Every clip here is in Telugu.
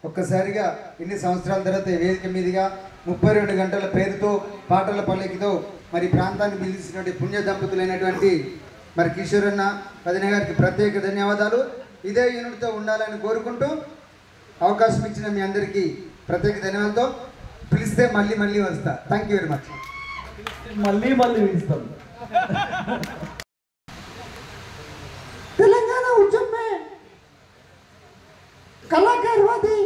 ఒక్కసారిగా ఇన్ని సంవత్సరాల తర్వాత వేదిక మీదుగా 32 గంటల పేరుతో పాటల పల్లకితో మరి ప్రాంతాన్ని పిలిచినటువంటి పుణ్య దంపతులైనటువంటి మరి కిషోర్ అన్న వదిన గారికి ప్రత్యేక ధన్యవాదాలు. ఇదే యూనిట్తో ఉండాలని కోరుకుంటూ అవకాశం ఇచ్చిన మీ అందరికీ ప్రత్యేక ధన్యవాదాలతో పిలిస్తే మళ్ళీ మళ్ళీ వస్తా. Thank you very much. మళ్ళీ పిలుస్తాం. तेलंगाना उज्जैन में कलाकारवादी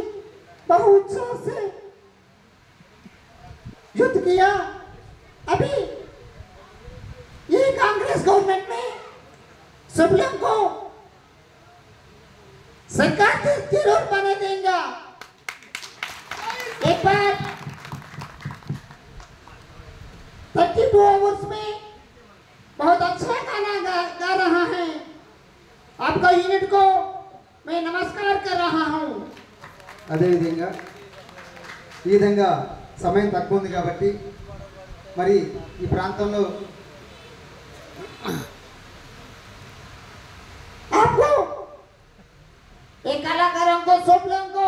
बहु उत्साह से युद्ध किया. अभी ये कांग्रेस गवर्नमेंट में सब लोग को सरकार जरूर बना देगा. एक बार 32 आवर्स में बहुत अच्छा गाना गा रहा है. आपका यूनिट को मैं नमस्कार कर रहा हूं. అదేవిధంగా ఈ విధంగా సమయం తక్కువ ఉంది కాబట్టి మరి ఈ ప్రాంతంలో आपको एक कलाकारों को सब लोगों को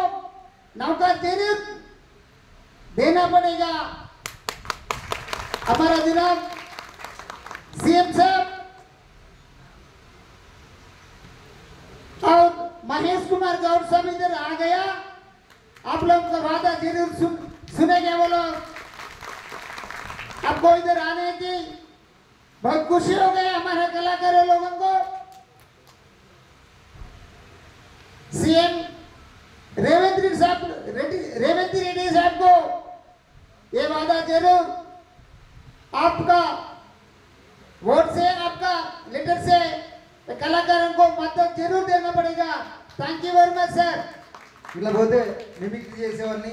नौकर देना पड़ेगा. हमारा जनाब सीएम साहब और महेश कुमार गौड़ साहब इधर आ गया. आप लोग का वादा जरूर सुनेंगे. वो लोग आपको इधर आने की बहुत खुशी हो गई हमारे कलाकारों लोगों को. सीएम रेवंत रेड्डी साहब को ये वादा जरूर आपका वोट से आपका लेटर से कलाकारों को मदद जरूर देना पड़ेगा. Thank you very much sir. ఇలా పోతే మిమిక్రీ చేసేవాడిని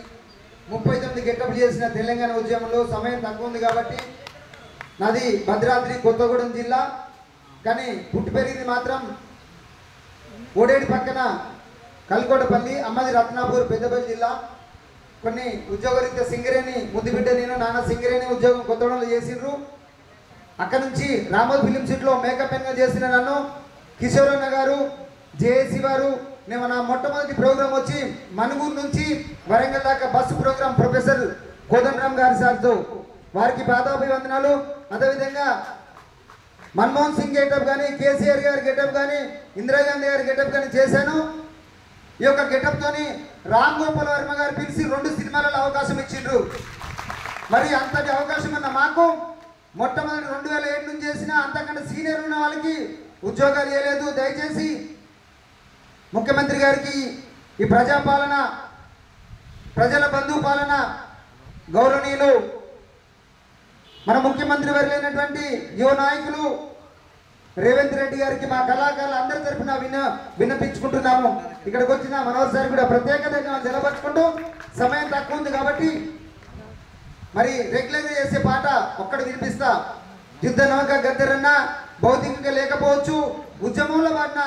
39 గెటప్లు చేసిన తెలంగాణ ఉద్యమంలో సమయం తక్కువ ఉంది కాబట్టి నాది భద్రాద్రి కొత్తగూడెం జిల్లా కానీ పుట్టి పెరిగింది మాత్రం ఓడేడి పక్కన కల్కోటపల్లి, అమ్మది రత్నాపూర్, పెద్దపల్లి జిల్లా. కొన్ని ఉద్యోగరీత్యా సింగరేణి ముద్దుబిడ్డ నేను నాన్న సింగరేణి ఉద్యోగం కొత్తగూడెంలో చేసిండ్రు. అక్కడ నుంచి రామోద్ ఫిలిం సిటీలో మేకప్ మెన్గా చేసిన నన్ను కిషోర్ అన్న గారు జేఏసీ వారు నేను నా మొట్టమొదటి ప్రోగ్రాం వచ్చి మనుగూరు నుంచి వరంగల్ దాకా బస్సు ప్రోగ్రాం ప్రొఫెసర్ కోదండరామ్ గారి సార్తో వారికి పాదాభివందనాలు. అదేవిధంగా మన్మోహన్ సింగ్ గెటప్ కానీ, కేసీఆర్ గారి గెటప్ కానీ, ఇందిరాగాంధీ గారి గెటప్ కానీ చేశాను. ఈ యొక్క గెటప్తోని రామ్ గోపాల్ వర్మ గారు పిలిచి 2 సినిమాలలో అవకాశం ఇచ్చిండ్రు. మరి అంతటి అవకాశం ఉన్న మాకు మొట్టమొదటి 2007 నుంచి చేసిన అంతకంటే సీనియర్ ఉన్న వాళ్ళకి ఉద్యోగాలు ఇవ్వలేదు. దయచేసి ముఖ్యమంత్రి గారికి ఈ ప్రజాపాలన, ప్రజల బంధు పాలన గౌరవనీయులు మన ముఖ్యమంత్రి వర్యులైనటువంటి యువ నాయకులు రేవంత్ రెడ్డి గారికి మా కళాకారులు అందరి తరఫున విన్నపించుకుంటున్నాము. ఇక్కడికి వచ్చిన మనోహర్ సార్ కూడా ప్రత్యేకతగా నిలబట్టుకుంటూ సమయం తక్కువ ఉంది కాబట్టి మరి రెగ్యులర్గా చేసే పాట ఒక్కటి వినిపిస్తా. యుద్ధ నౌక గద్దరన్న భౌతికంగా లేకపోవచ్చు, ఉద్యమంలో పాడిన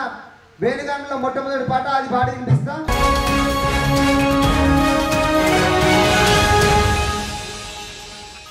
వేణుగానంలో మొట్టమొదటి పాట అది పాడి వినిపిస్తా.